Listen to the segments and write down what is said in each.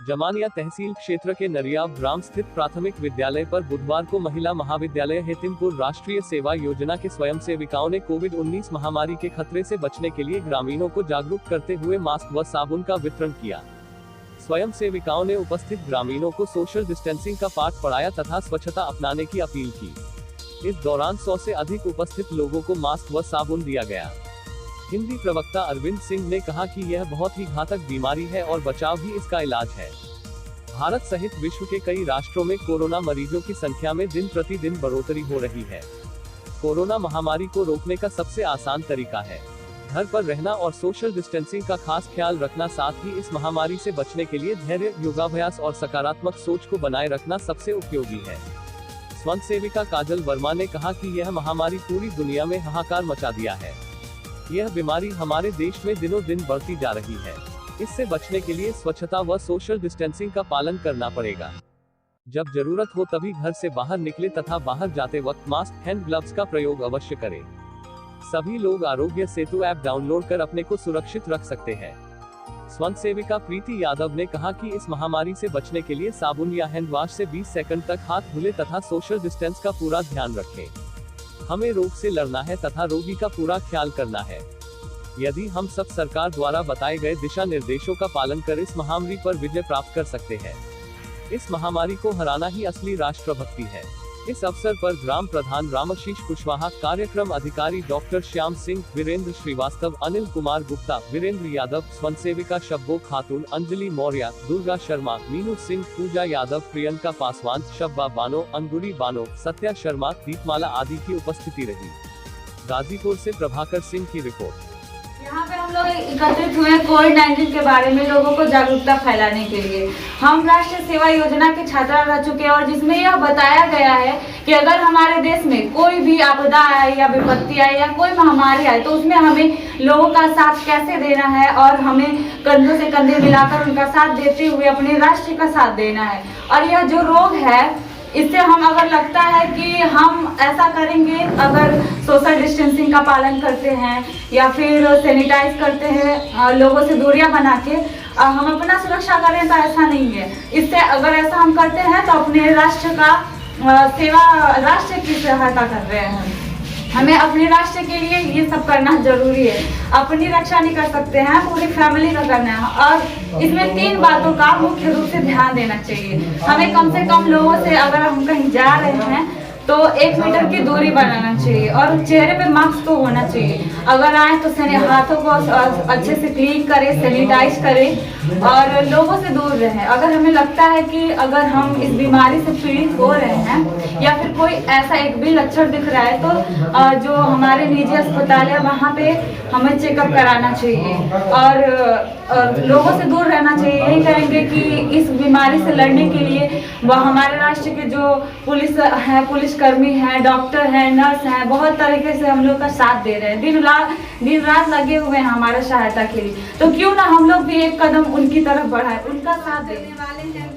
जमानिया तहसील क्षेत्र के नरिया ग्राम स्थित प्राथमिक विद्यालय पर बुधवार को महिला महाविद्यालय हेतिमपुर राष्ट्रीय सेवा योजना के स्वयंसेविकाओं ने कोविड-19 महामारी के खतरे से बचने के लिए ग्रामीणों को जागरूक करते हुए मास्क व साबुन का वितरण किया। स्वयंसेविकाओं ने उपस्थित ग्रामीणों को सोशल डिस्टेंसिंग का पाठ पढ़ाया तथा स्वच्छता अपनाने की अपील की। इस दौरान 100 से अधिक उपस्थित लोगों को मास्क व साबुन दिया गया। हिंदी प्रवक्ता अरविंद सिंह ने कहा कि यह बहुत ही घातक बीमारी है और बचाव ही इसका इलाज है। भारत सहित विश्व के कई राष्ट्रों में कोरोना मरीजों की संख्या में दिन प्रतिदिन बढ़ोतरी हो रही है। कोरोना महामारी को रोकने का सबसे आसान तरीका है घर पर रहना और सोशल डिस्टेंसिंग का खास ख्याल रखना। साथ ही इस महामारी से बचने के लिए धैर्य, योगाभ्यास और सकारात्मक सोच को बनाए रखना सबसे उपयोगी है। स्वयंसेविका काजल वर्मा ने कहा कि यह महामारी पूरी दुनिया में हाहाकार मचा दिया है। यह बीमारी हमारे देश में दिनों दिन बढ़ती जा रही है। इससे बचने के लिए स्वच्छता व सोशल डिस्टेंसिंग का पालन करना पड़ेगा। जब जरूरत हो तभी घर से बाहर निकले तथा बाहर जाते वक्त मास्क, हैंड ग्लव्स का प्रयोग अवश्य करें। सभी लोग आरोग्य सेतु ऐप डाउनलोड कर अपने को सुरक्षित रख सकते हैं। स्वयंसेविका प्रीति यादव ने कहा कि इस महामारी से बचने के लिए साबुन या हैंड वॉश से 20 सेकंड तक हाथ धुले तथा सोशल डिस्टेंस का पूरा ध्यान रखें। हमें रोग से लड़ना है तथा रोगी का पूरा ख्याल करना है। यदि हम सब सरकार द्वारा बताए गए दिशा निर्देशों का पालन कर इस महामारी पर विजय प्राप्त कर सकते हैं। इस महामारी को हराना ही असली राष्ट्रभक्ति है। इस अवसर पर ग्राम प्रधान रामाशीष कुशवाहा, कार्यक्रम अधिकारी डॉक्टर श्याम सिंह, वीरेंद्र श्रीवास्तव, अनिल कुमार गुप्ता, वीरेंद्र यादव, स्वयंसेविका शब्बो खातून, अंजलि मौर्य, दुर्गा शर्मा, मीनू सिंह, पूजा यादव, प्रियंका पासवान, शब्बा बानो, अंगुरी बानो, सत्या शर्मा, दीपमाला आदि की उपस्थिति रही। गाजीपुर से प्रभाकर सिंह की रिपोर्ट। यहाँ पे हम लोग एकत्रित हुए कोविड-19 के बारे में लोगों को जागरूकता फैलाने के लिए। हम राष्ट्रीय सेवा योजना के छात्रा रह चुके हैं और जिसमें यह बताया गया है कि अगर हमारे देश में कोई भी आपदा आए या विपत्ति आए या कोई महामारी आए तो उसमें हमें लोगों का साथ कैसे देना है और हमें कंधों से कंधे मिलाकर उनका साथ देते हुए अपने राष्ट्र का साथ देना है। और यह जो रोग है इससे हम अगर लगता है कि हम ऐसा करेंगे, अगर सोशल डिस्टेंसिंग का पालन करते हैं या फिर सैनिटाइज करते हैं, लोगों से दूरियां बना के हम अपना सुरक्षा करें, तो ऐसा नहीं है। इससे अगर ऐसा हम करते हैं तो अपने राष्ट्र का राष्ट्र की सहायता कर रहे हैं। हमें अपने राष्ट्र के लिए ये सब करना जरूरी है। अपनी रक्षा नहीं कर सकते हैं, पूरी फैमिली का करना है। और इसमें 3 बातों का मुख्य रूप से ध्यान देना चाहिए। हमें कम से कम लोगों से, अगर हम कहीं जा रहे हैं तो 1 मीटर की दूरी बनाना चाहिए और चेहरे पे मास्क तो होना चाहिए। अगर आए तो हाथों को अच्छे से क्लीन करें, सैनिटाइज करें और लोगों से दूर रहें। अगर हमें लगता है कि अगर हम इस बीमारी से पीड़ित हो रहे हैं या फिर कोई ऐसा एक भी लक्षण दिख रहा है तो जो हमारे निजी अस्पताल है वहाँ पे हमें चेकअप कराना चाहिए और लोगों से दूर रहना चाहिए। यही करेंगे कि इस बीमारी से लड़ने के लिए वह हमारे राष्ट्र के जो पुलिस कर्मी हैं, डॉक्टर हैं, नर्स हैं, बहुत तरीके से हम लोग का साथ दे रहे हैं। दिन रात लगे हुए हैं हमारे सहायता के लिए। तो क्यों ना हम लोग भी एक कदम उनकी तरफ बढ़ाएं, उनका साथ देने वाले हैं।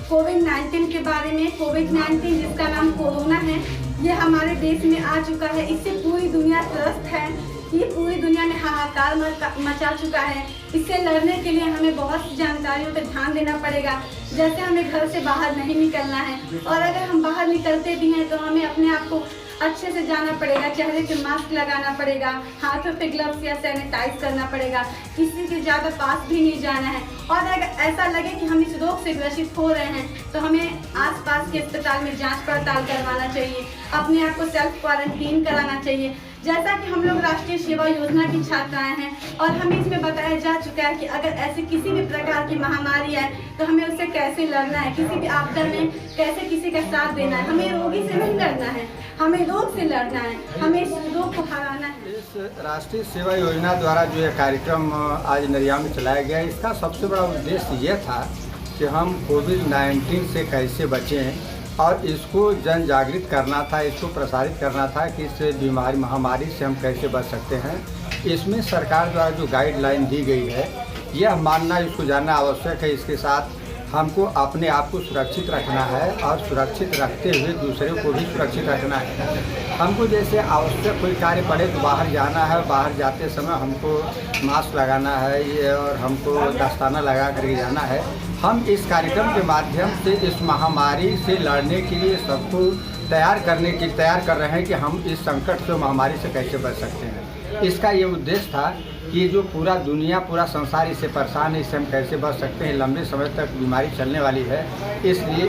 कोविड-19 के बारे में, कोविड-19 जिसका नाम कोरोना है, ये हमारे देश में आ चुका है। इससे पूरी दुनिया त्रस्त है। ये पूरी दुनिया में हाहाकार मचा चुका है। इससे लड़ने के लिए हमें बहुत सी जानकारियों पर ध्यान देना पड़ेगा। जैसे हमें घर से बाहर नहीं निकलना है और अगर हम बाहर निकलते भी हैं तो हमें अपने आप को अच्छे से जाना पड़ेगा। चेहरे पे मास्क लगाना पड़ेगा, हाथों पे ग्लव्स या सैनिटाइज करना पड़ेगा। किसी के ज़्यादा पास भी नहीं जाना है। और अगर ऐसा लगे कि हम इस रोग से ग्रसित हो रहे हैं तो हमें आसपास के अस्पताल में जांच पड़ताल करवाना चाहिए। अपने आप को सेल्फ क्वारंटीन कराना चाहिए। जैसा कि हम लोग राष्ट्रीय सेवा योजना की छात्राएं हैं और हमें इसमें बताया जा चुका है कि अगर ऐसे किसी भी प्रकार की महामारी आए तो हमें उससे कैसे लड़ना है, किसी भी आपदा में कैसे किसी का साथ देना है। हमें रोगी से नहीं लड़ना है, हमें रोग से लड़ना है, हमें इस रोग को हराना है। इस राष्ट्रीय सेवा योजना द्वारा जो ये कार्यक्रम आज नरिया में चलाया गया, इसका सबसे बड़ा उद्देश्य ये था कि हम कोविड-19 से कैसे बचें और इसको जन जागृत करना था, इसको प्रसारित करना था कि इस बीमारी महामारी से हम कैसे बच सकते हैं। इसमें सरकार द्वारा जो गाइडलाइन दी गई है, यह मानना, इसको जानना आवश्यक है। इसके साथ हमको अपने आप को सुरक्षित रखना है और सुरक्षित रखते हुए दूसरे को भी सुरक्षित रखना है। हमको जैसे आवश्यक कोई कार्य पड़े तो बाहर जाना है, बाहर जाते समय हमको मास्क लगाना है और हमको दस्ताना लगा करके जाना है। हम इस कार्यक्रम के माध्यम से इस महामारी से लड़ने के लिए सबको तैयार कर रहे हैं कि हम इस संकट से, महामारी से कैसे बच सकते हैं। इसका ये उद्देश्य था कि जो पूरा दुनिया, पूरा संसार इससे परेशान है, इससे हम कैसे बच सकते हैं। लंबे समय तक बीमारी चलने वाली है, इसलिए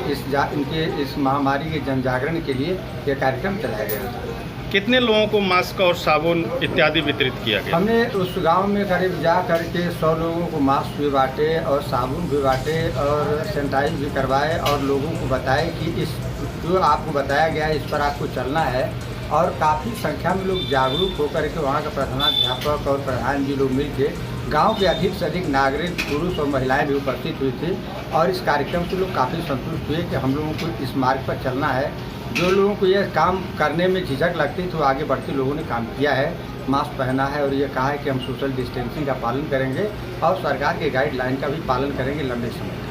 इस महामारी के जन जागरण के लिए ये कार्यक्रम चलाया गया। कितने लोगों को मास्क और साबुन इत्यादि वितरित किया गया? हमने उस गांव में करीब जा करके 100 लोगों को मास्क भी बांटे और साबुन भी बांटे और सैनिटाइज भी करवाए और लोगों को बताए कि इस जो आपको बताया गया है इस पर आपको चलना है। और काफ़ी संख्या में लोग जागरूक होकर के वहाँ का प्रधानाध्यापक और प्रधान जी लोग मिलकर गांव के अधिक से अधिक नागरिक, पुरुष और महिलाएं भी उपस्थित हुई थी और इस कार्यक्रम से लोग काफ़ी संतुष्ट हुए कि हम लोगों को इस मार्ग पर चलना है। जो लोगों को यह काम करने में झिझक लगती तो आगे बढ़ते लोगों ने काम किया है, मास्क पहना है और ये कहा है कि हम सोशल डिस्टेंसिंग का पालन करेंगे और सरकार के गाइडलाइन का भी पालन करेंगे लंबे समय।